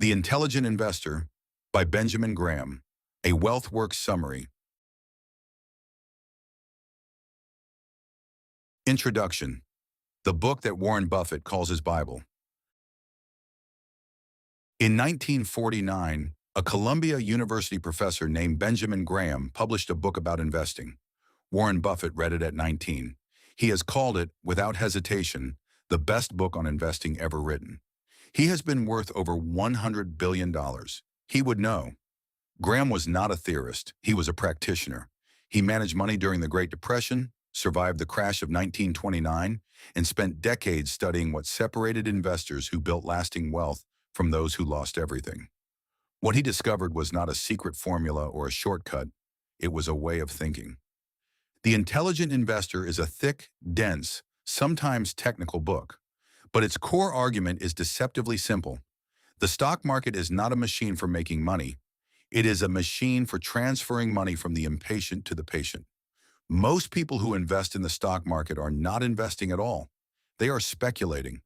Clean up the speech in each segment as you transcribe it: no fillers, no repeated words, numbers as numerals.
The Intelligent Investor by Benjamin Graham, a Wealth Works Summary. Introduction. The book that Warren Buffett calls his Bible. In 1949, a Columbia University professor named Benjamin Graham published a book about investing. Warren Buffett read it at 19. He has called it, without hesitation, the best book on investing ever written. He has been worth over $100 billion. He would know. Graham was not a theorist. He was a practitioner. He managed money during the Great Depression, survived the crash of 1929, and spent decades studying what separated investors who built lasting wealth from those who lost everything. What he discovered was not a secret formula or a shortcut. It was a way of thinking. The Intelligent Investor is a thick, dense, sometimes technical book, but its core argument is deceptively simple. The stock market is not a machine for making money. It is a machine for transferring money from the impatient to the patient. Most people who invest in the stock market are not investing at all. They are speculating.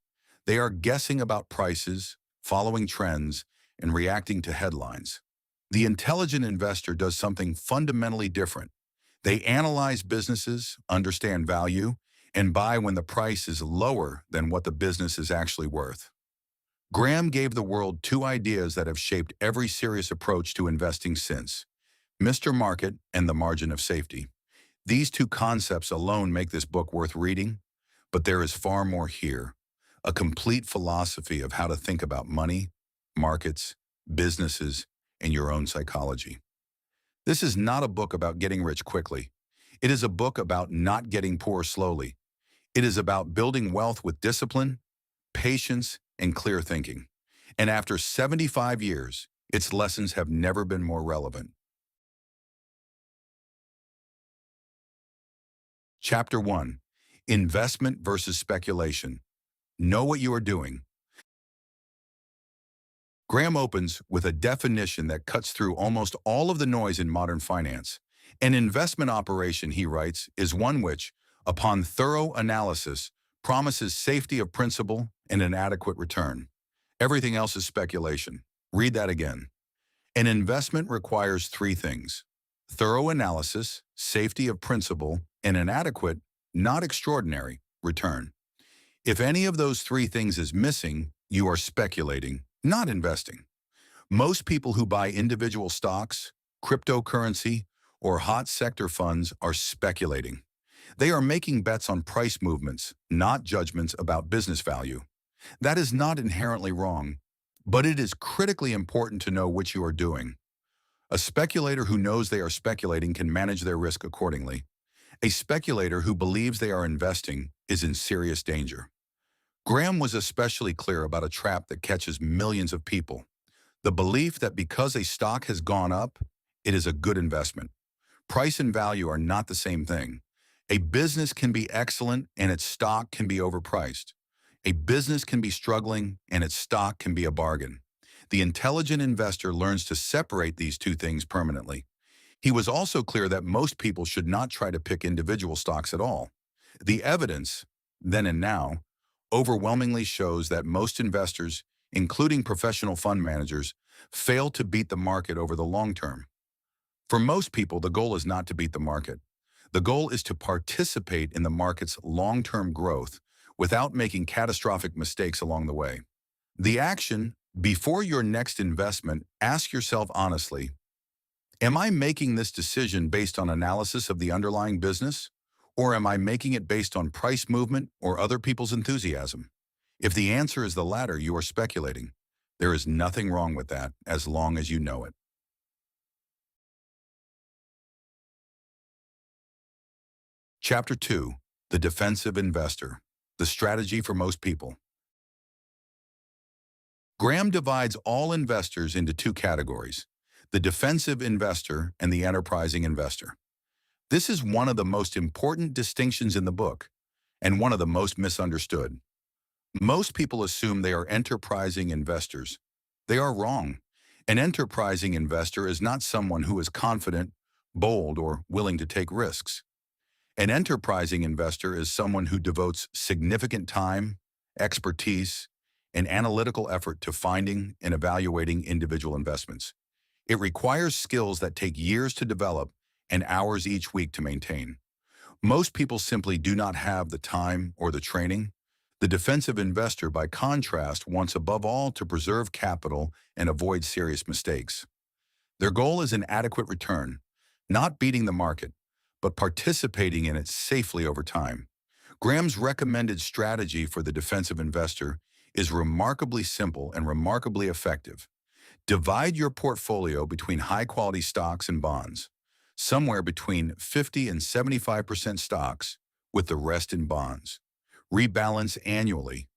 They are guessing about prices, following trends, and reacting to headlines. The Intelligent Investor does something fundamentally different. They analyze businesses, understand value, and buy when the price is lower than what the business is actually worth. Graham gave the world two ideas that have shaped every serious approach to investing since: Mr. Market and the margin of safety. These two concepts alone make this book worth reading, but there is far more here: a complete philosophy of how to think about money, markets, businesses, and your own psychology. This is not a book about getting rich quickly. It is a book about not getting poor slowly. It is about building wealth with discipline, patience, and clear thinking. And after 75 years, its lessons have never been more relevant. Chapter 1. Investment versus Speculation. Know what you are doing. Graham opens with a definition that cuts through almost all of the noise in modern finance. An investment operation, he writes, is one which, upon thorough analysis, promises safety of principal and an adequate return. Everything else is speculation. Read that again. An investment requires three things: thorough analysis, safety of principal, and an adequate, not extraordinary, return. If any of those three things is missing, you are speculating, not investing. Most people who buy individual stocks, cryptocurrency, or hot sector funds are speculating. They are making bets on price movements, not judgments about business value. That is not inherently wrong, but it is critically important to know what you are doing. A speculator who knows they are speculating can manage their risk accordingly. A speculator who believes they are investing is in serious danger. Graham was especially clear about a trap that catches millions of people: the belief that because a stock has gone up, it is a good investment. Price and value are not the same thing. A business can be excellent and its stock can be overpriced. A business can be struggling and its stock can be a bargain. The Intelligent Investor learns to separate these two things permanently. He was also clear that most people should not try to pick individual stocks at all. The evidence, then and now, overwhelmingly shows that most investors, including professional fund managers, fail to beat the market over the long term. For most people, the goal is not to beat the market. The goal is to participate in the market's long-term growth without making catastrophic mistakes along the way. The action: before your next investment, ask yourself honestly, am I making this decision based on analysis of the underlying business, or am I making it based on price movement or other people's enthusiasm? If the answer is the latter, you are speculating. There is nothing wrong with that as long as you know it. Chapter 2. The Defensive Investor. The Strategy for Most People. Graham divides all investors into two categories: the defensive investor and the enterprising investor. This is one of the most important distinctions in the book, and one of the most misunderstood. Most people assume they are enterprising investors. They are wrong. An enterprising investor is not someone who is confident, bold, or willing to take risks. An enterprising investor is someone who devotes significant time, expertise, an analytical effort to finding and evaluating individual investments. It requires skills that take years to develop and hours each week to maintain. Most people simply do not have the time or the training. The defensive investor, by contrast, wants above all to preserve capital and avoid serious mistakes. Their goal is an adequate return, not beating the market, but participating in it safely over time. Graham's recommended strategy for the defensive investor is remarkably simple and remarkably effective. Divide your portfolio between high-quality stocks and bonds, somewhere between 50 and 75% stocks, with the rest in bonds. Rebalance annually.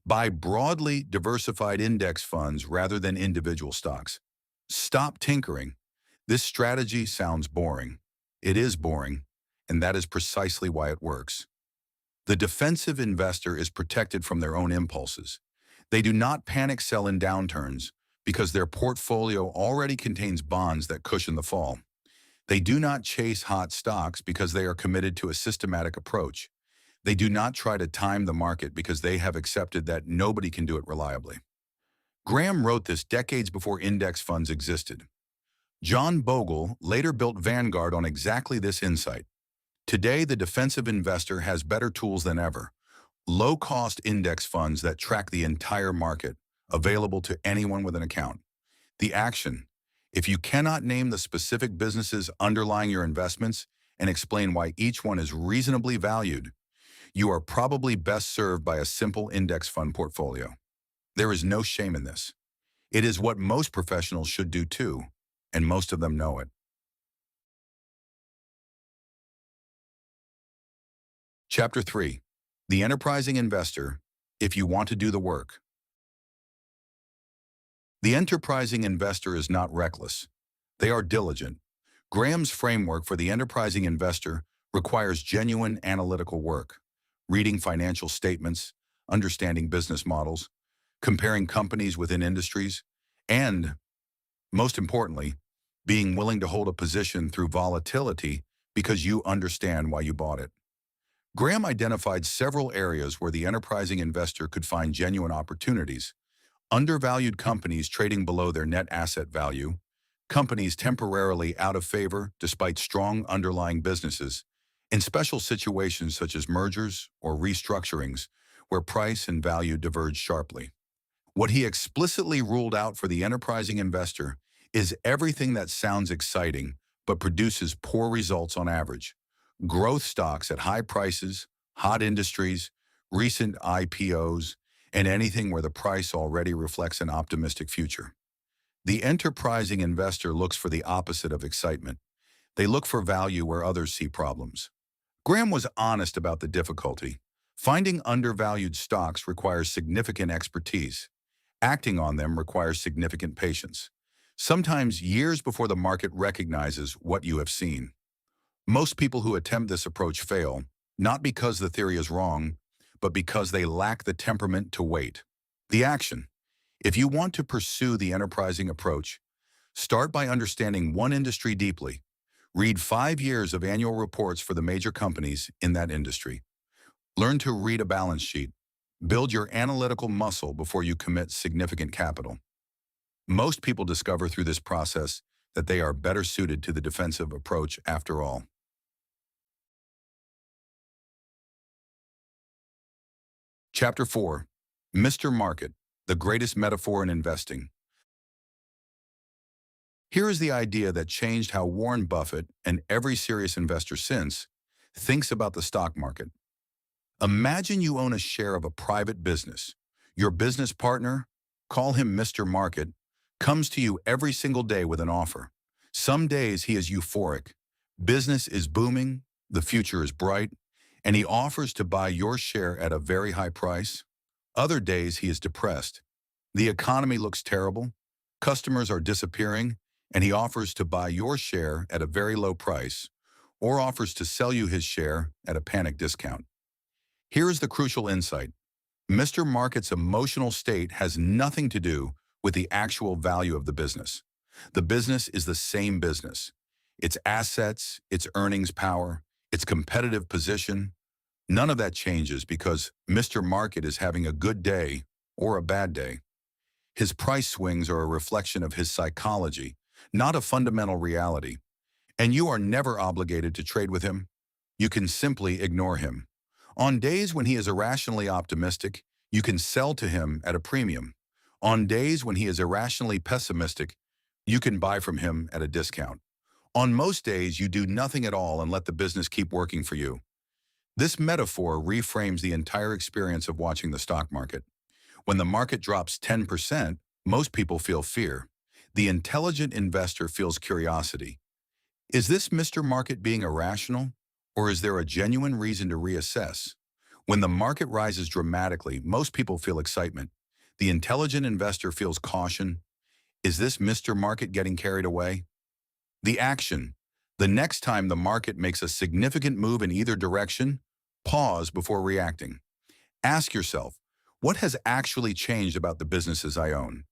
Buy broadly diversified index funds rather than individual stocks. Stop tinkering. This strategy sounds boring. It is boring, and that is precisely why it works. The defensive investor is protected from their own impulses. They do not panic sell in downturns because their portfolio already contains bonds that cushion the fall. They do not chase hot stocks because they are committed to a systematic approach. They do not try to time the market because they have accepted that nobody can do it reliably. Graham wrote this decades before index funds existed. John Bogle later built Vanguard on exactly this insight. Today, the defensive investor has better tools than ever. Low-cost index funds that track the entire market, available to anyone with an account. The action. If you cannot name the specific businesses underlying your investments and explain why each one is reasonably valued, you are probably best served by a simple index fund portfolio. There is no shame in this. It is what most professionals should do too, and most of them know it. Chapter 3. The Enterprising Investor, if you want to do the work. The enterprising investor is not reckless. They are diligent. Graham's framework for the enterprising investor requires genuine analytical work, reading financial statements, understanding business models, comparing companies within industries, and, most importantly, being willing to hold a position through volatility because you understand why you bought it. Graham identified several areas where the enterprising investor could find genuine opportunities: undervalued companies trading below their net asset value, companies temporarily out of favor despite strong underlying businesses, in special situations such as mergers or restructurings where price and value diverge sharply. What he explicitly ruled out for the enterprising investor is everything that sounds exciting but produces poor results on average. Growth stocks at high prices, hot industries, recent IPOs, and anything where the price already reflects an optimistic future. The enterprising investor looks for the opposite of excitement. They look for value where others see problems. Graham was honest about the difficulty. Finding undervalued stocks requires significant expertise. Acting on them requires significant patience, sometimes years before the market recognizes what you have seen. Most people who attempt this approach fail, not because the theory is wrong, but because they lack the temperament to wait. The action. If you want to pursue the enterprising approach, start by understanding one industry deeply. Read 5 years of annual reports for the major companies in that industry. Learn to read a balance sheet. Build your analytical muscle before you commit significant capital. Most people discover through this process that they are better suited to the defensive approach after all. Chapter 4. Mr. Market, the greatest metaphor in investing. Here is the idea that changed how Warren Buffett and every serious investor since thinks about the stock market. Imagine you own a share of a private business. Your business partner, call him Mr. Market, comes to you every single day with an offer. Some days he is euphoric. Business is booming, the future is bright, and he offers to buy your share at a very high price. Other days he is depressed. The economy looks terrible, customers are disappearing, and he offers to buy your share at a very low price, or offers to sell you his share at a panic discount. Here is the crucial insight. Mr. Market's emotional state has nothing to do with the actual value of the business. The business is the same business. Its assets, its earnings power, its competitive position, none of that changes because Mr. Market is having a good day or a bad day. His price swings are a reflection of his psychology, not a fundamental reality. And you are never obligated to trade with him. You can simply ignore him. On days when he is irrationally optimistic, you can sell to him at a premium. On days when he is irrationally pessimistic, you can buy from him at a discount. On most days, you do nothing at all and let the business keep working for you. This metaphor reframes the entire experience of watching the stock market. When the market drops 10%, most people feel fear. The intelligent investor feels curiosity. Is this Mr. Market being irrational, or is there a genuine reason to reassess? When the market rises dramatically, most people feel excitement. The intelligent investor feels caution. Is this Mr. Market getting carried away? The action. The next time the market makes a significant move in either direction, pause before reacting. Ask yourself, what has actually changed about the businesses I own?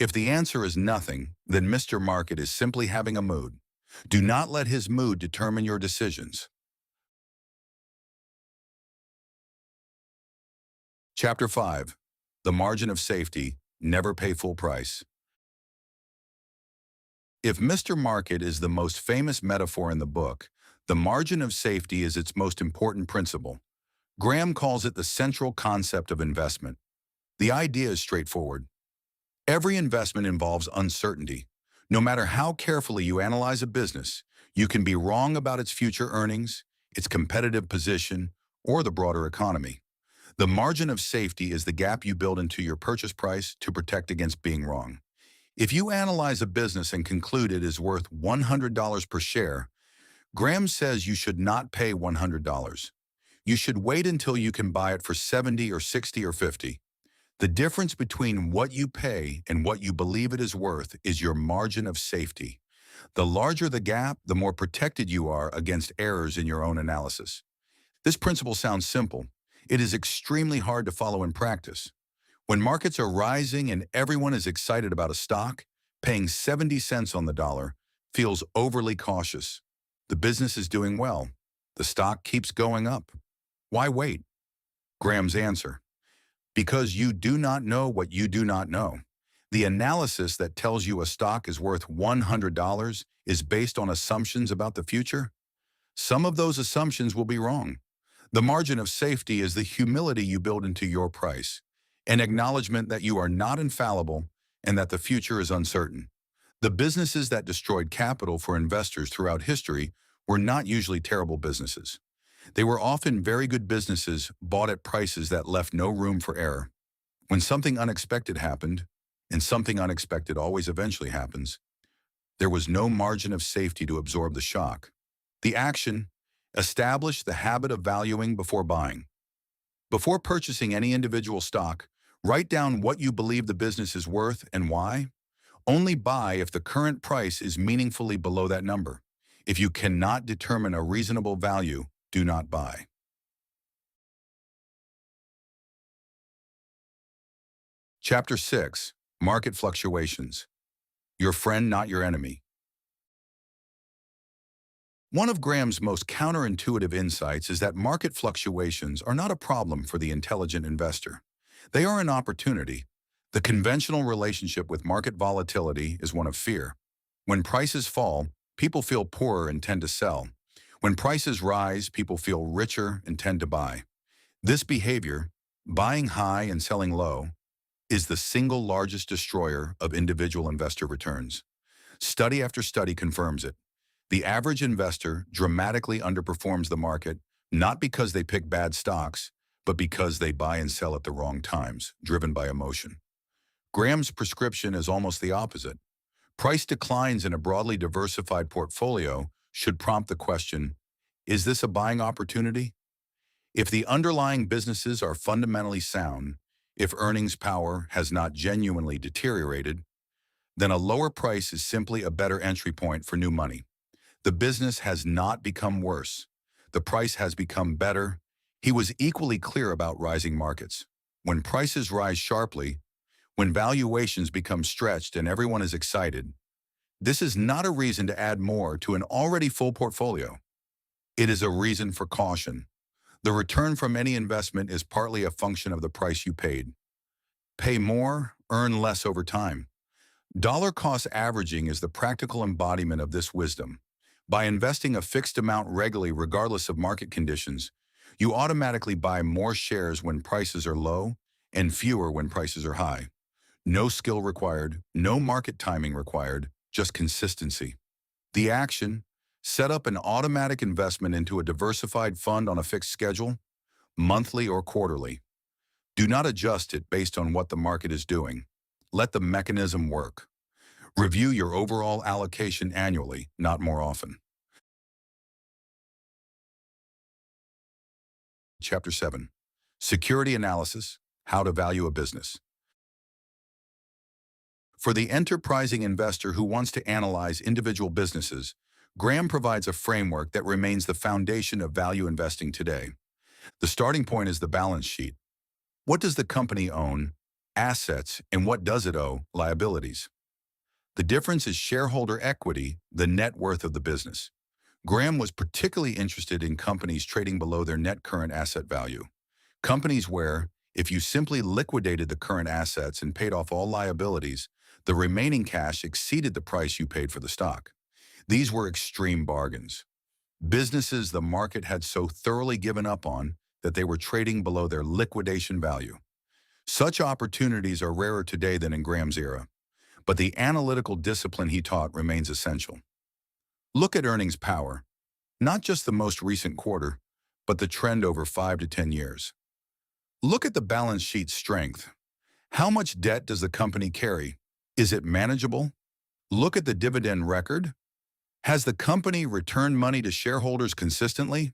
If the answer is nothing, then Mr. Market is simply having a mood. Do not let his mood determine your decisions. Chapter 5. The Margin of Safety. Never pay full price. If Mr. Market is the most famous metaphor in the book, the margin of safety is its most important principle. Graham calls it the central concept of investment. The idea is straightforward. Every investment involves uncertainty. No matter how carefully you analyze a business, you can be wrong about its future earnings, its competitive position, or the broader economy. The margin of safety is the gap you build into your purchase price to protect against being wrong. If you analyze a business and conclude it is worth $100 per share, Graham says you should not pay $100. You should wait until you can buy it for 70 or 60 or 50. The difference between what you pay and what you believe it is worth is your margin of safety. The larger the gap, the more protected you are against errors in your own analysis. This principle sounds simple. It is extremely hard to follow in practice. When markets are rising and everyone is excited about a stock, paying 70 cents on the dollar feels overly cautious. The business is doing well. The stock keeps going up. Why wait? Graham's answer. Because you do not know what you do not know. The analysis that tells you a stock is worth $100 is based on assumptions about the future. Some of those assumptions will be wrong. The margin of safety is the humility you build into your price, an acknowledgement that you are not infallible and that the future is uncertain. The businesses that destroyed capital for investors throughout history were not usually terrible businesses. They were often very good businesses bought at prices that left no room for error. When something unexpected happened, and something unexpected always eventually happens, there was no margin of safety to absorb the shock. The action: establish the habit of valuing before buying. Before purchasing any individual stock, write down what you believe the business is worth and why. Only buy if the current price is meaningfully below that number. If you cannot determine a reasonable value, do not buy. Chapter 6. Market Fluctuations. Your friend, not your enemy. One of Graham's most counterintuitive insights is that market fluctuations are not a problem for the intelligent investor. They are an opportunity. The conventional relationship with market volatility is one of fear. When prices fall, people feel poorer and tend to sell. When prices rise, people feel richer and tend to buy. This behavior, buying high and selling low, is the single largest destroyer of individual investor returns. Study after study confirms it. The average investor dramatically underperforms the market, not because they pick bad stocks, but because they buy and sell at the wrong times, driven by emotion. Graham's prescription is almost the opposite. Price declines in a broadly diversified portfolio should prompt the question, is this a buying opportunity? If the underlying businesses are fundamentally sound, if earnings power has not genuinely deteriorated, then a lower price is simply a better entry point for new money. The business has not become worse. The price has become better. He was equally clear about rising markets. When prices rise sharply, when valuations become stretched and everyone is excited, this is not a reason to add more to an already full portfolio. It is a reason for caution. The return from any investment is partly a function of the price you paid. Pay more, earn less over time. Dollar cost averaging is the practical embodiment of this wisdom. By investing a fixed amount regularly regardless of market conditions, you automatically buy more shares when prices are low and fewer when prices are high. No skill required, no market timing required, just consistency. The action: set up an automatic investment into a diversified fund on a fixed schedule, monthly or quarterly. Do not adjust it based on what the market is doing. Let the mechanism work. Review your overall allocation annually, not more often. Chapter 7. Security Analysis: How to Value a Business. For the enterprising investor who wants to analyze individual businesses, Graham provides a framework that remains the foundation of value investing today. The starting point is the balance sheet. What does the company own? Assets. And what does it owe? Liabilities. The difference is shareholder equity, the net worth of the business. Graham was particularly interested in companies trading below their net current asset value. Companies where, if you simply liquidated the current assets and paid off all liabilities, the remaining cash exceeded the price you paid for the stock. These were extreme bargains. Businesses the market had so thoroughly given up on that they were trading below their liquidation value. Such opportunities are rarer today than in Graham's era, but the analytical discipline he taught remains essential. Look at earnings power, not just the most recent quarter, but the trend over 5 to 10 years. Look at the balance sheet strength. How much debt does the company carry? Is it manageable? Look at the dividend record. Has the company returned money to shareholders consistently?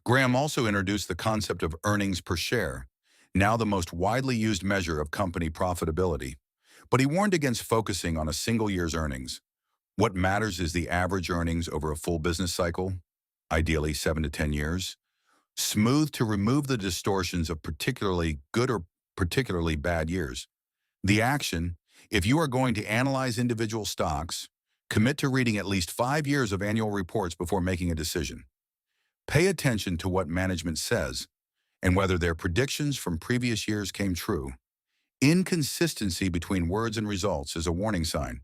Graham also introduced the concept of earnings per share, now the most widely used measure of company profitability. But he warned against focusing on a single year's earnings. What matters is the average earnings over a full business cycle, ideally 7 to 10 years, smooth to remove the distortions of particularly good or particularly bad years. The action: if you are going to analyze individual stocks, commit to reading at least 5 years of annual reports before making a decision. Pay attention to what management says and whether their predictions from previous years came true. Inconsistency between words and results is a warning sign.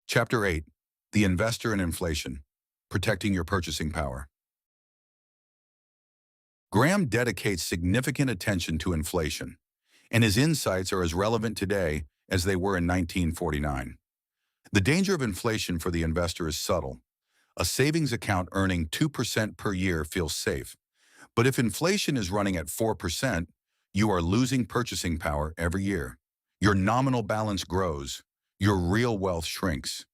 Chapter 8. The Investor and Inflation: Protecting Your Purchasing Power. Graham dedicates significant attention to inflation, and his insights are as relevant today as they were in 1949. The danger of inflation for the investor is subtle. A savings account earning 2% per year feels safe. But if inflation is running at 4%, you are losing purchasing power every year. Your nominal balance grows. Your real wealth shrinks.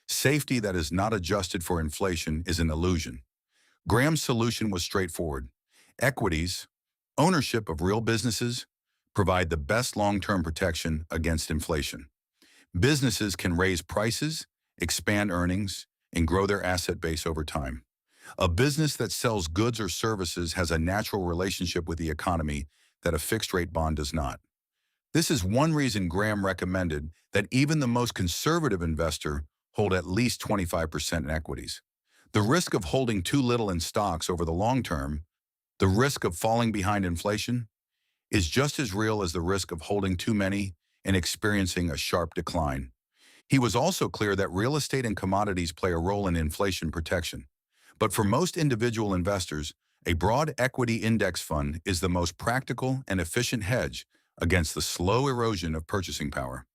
Safety that is not adjusted for inflation is an illusion. Graham's solution was straightforward. Equities, ownership of real businesses, provide the best long-term protection against inflation. Businesses can raise prices, expand earnings, and grow their asset base over time. A business that sells goods or services has a natural relationship with the economy that a fixed-rate bond does not. This is one reason Graham recommended that even the most conservative investor hold at least 25% in equities. The risk of holding too little in stocks over the long term, the risk of falling behind inflation, is just as real as the risk of holding too many and experiencing a sharp decline. He was also clear that real estate and commodities play a role in inflation protection. But for most individual investors, a broad equity index fund is the most practical and efficient hedge against the slow erosion of purchasing power.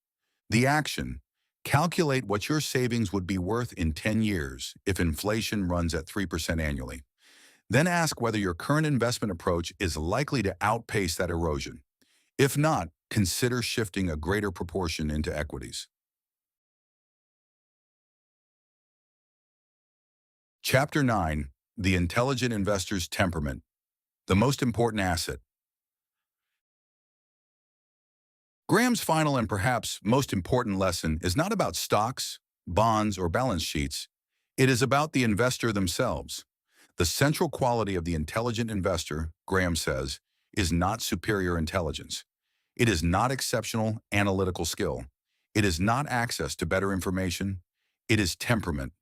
The action: calculate what your savings would be worth in 10 years if inflation runs at 3% annually. Then ask whether your current investment approach is likely to outpace that erosion. If not, consider shifting a greater proportion into equities. Chapter 9. The Intelligent Investor's Temperament: The Most Important Asset. Graham's final and perhaps most important lesson is not about stocks, bonds, or balance sheets. It is about the investor themselves. The central quality of the intelligent investor, Graham says, is not superior intelligence. It is not exceptional analytical skill. It is not access to better information. It is temperament,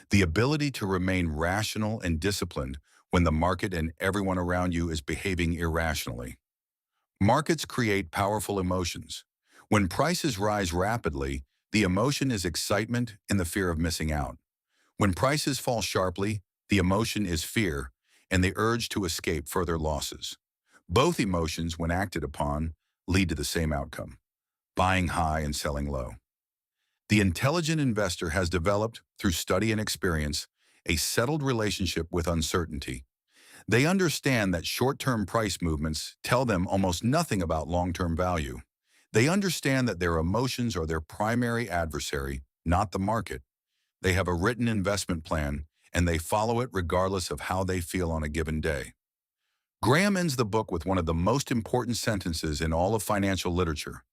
the ability to remain rational and disciplined when the market and everyone around you is behaving irrationally. Markets create powerful emotions. When prices rise rapidly, the emotion is excitement and the fear of missing out. When prices fall sharply, the emotion is fear and the urge to escape further losses. Both emotions, when acted upon, lead to the same outcome: buying high and selling low. The intelligent investor has developed, through study and experience, a settled relationship with uncertainty. They understand that short-term price movements tell them almost nothing about long-term value. They understand that their emotions are their primary adversary, not the market. They have a written investment plan, and they follow it regardless of how they feel on a given day. Graham ends the book with one of the most important sentences in all of financial literature.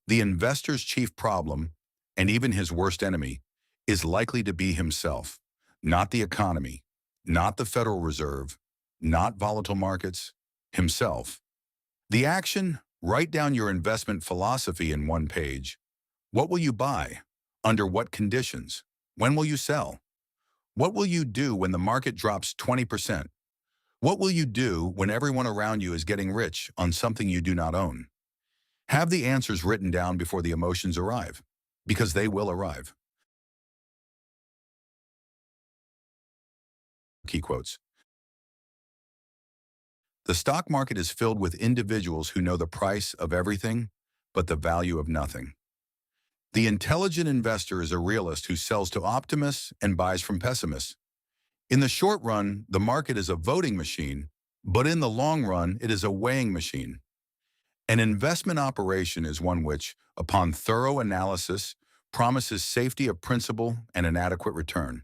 The investor's chief problem, and even his worst enemy, is likely to be himself, not the economy, not the Federal Reserve, not volatile markets, himself. The action: write down your investment philosophy in one page. What will you buy? Under what conditions? When will you sell? What will you do when the market drops 20%? What will you do when everyone around you is getting rich on something you do not own? Have the answers written down before the emotions arrive, because they will arrive. Key quotes. The stock market is filled with individuals who know the price of everything, but the value of nothing. The intelligent investor is a realist who sells to optimists and buys from pessimists. In the short run, the market is a voting machine, but in the long run, it is a weighing machine. An investment operation is one which, upon thorough analysis, promises safety of principal and an adequate return.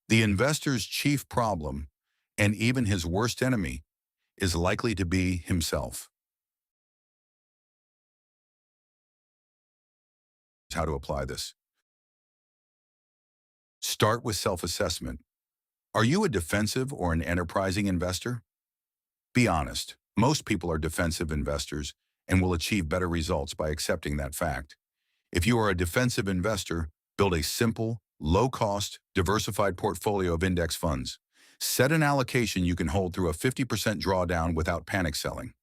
The investor's chief problem, and even his worst enemy, is likely to be himself. How to apply this? Start with self-assessment. Are you a defensive or an enterprising investor? Be honest. Most people are defensive investors and will achieve better results by accepting that fact. If you are a defensive investor, build a simple, low-cost, diversified portfolio of index funds. Set an allocation you can hold through a 50% drawdown without panic selling.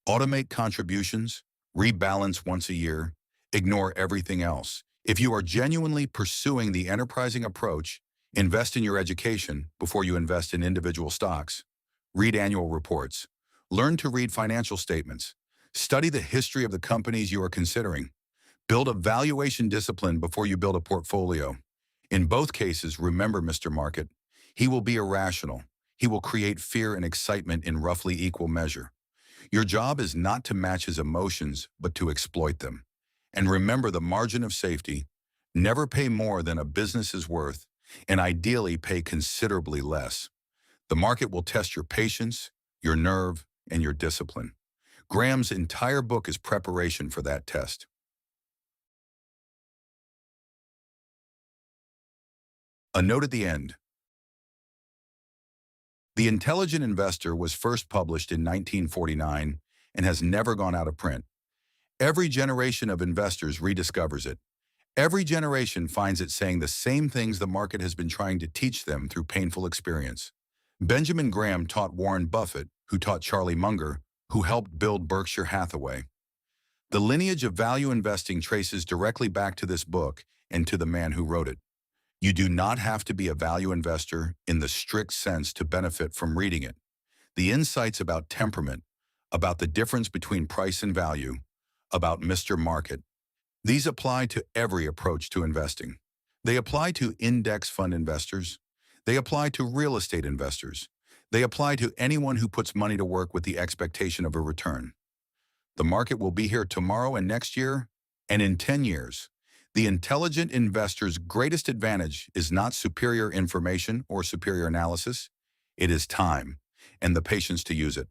Automate contributions, rebalance once a year, ignore everything else. If you are genuinely pursuing the enterprising approach, invest in your education before you invest in individual stocks. Read annual reports. Learn to read financial statements. Study the history of the companies you are considering. Build a valuation discipline before you build a portfolio. In both cases, remember, Mr. Market, he will be irrational. He will create fear and excitement in roughly equal measure. Your job is not to match his emotions, but to exploit them. And remember the margin of safety. Never pay more than a business is worth, and ideally pay considerably less. The market will test your patience, your nerve, and your discipline. Graham's entire book is preparation for that test. A note at the end. The Intelligent Investor was first published in 1949 and has never gone out of print. Every generation of investors rediscovers it. Every generation finds it saying the same things the market has been trying to teach them through painful experience. Benjamin Graham taught Warren Buffett, who taught Charlie Munger, who helped build Berkshire Hathaway. The lineage of value investing traces directly back to this book and to the man who wrote it. You do not have to be a value investor in the strict sense to benefit from reading it. The insights about temperament, about the difference between price and value, about Mr. Market, these apply to every approach to investing. They apply to index fund investors. They apply to real estate investors. They apply to anyone who puts money to work with the expectation of a return. The market will be here tomorrow and next year, and in 10 years. The intelligent investor's greatest advantage is not superior information or superior analysis. It is time and the patience to use it.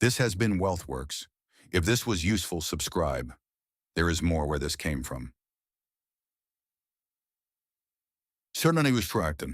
This has been WealthWorks. If this was useful, subscribe. There is more where this came from. Certainly was correct.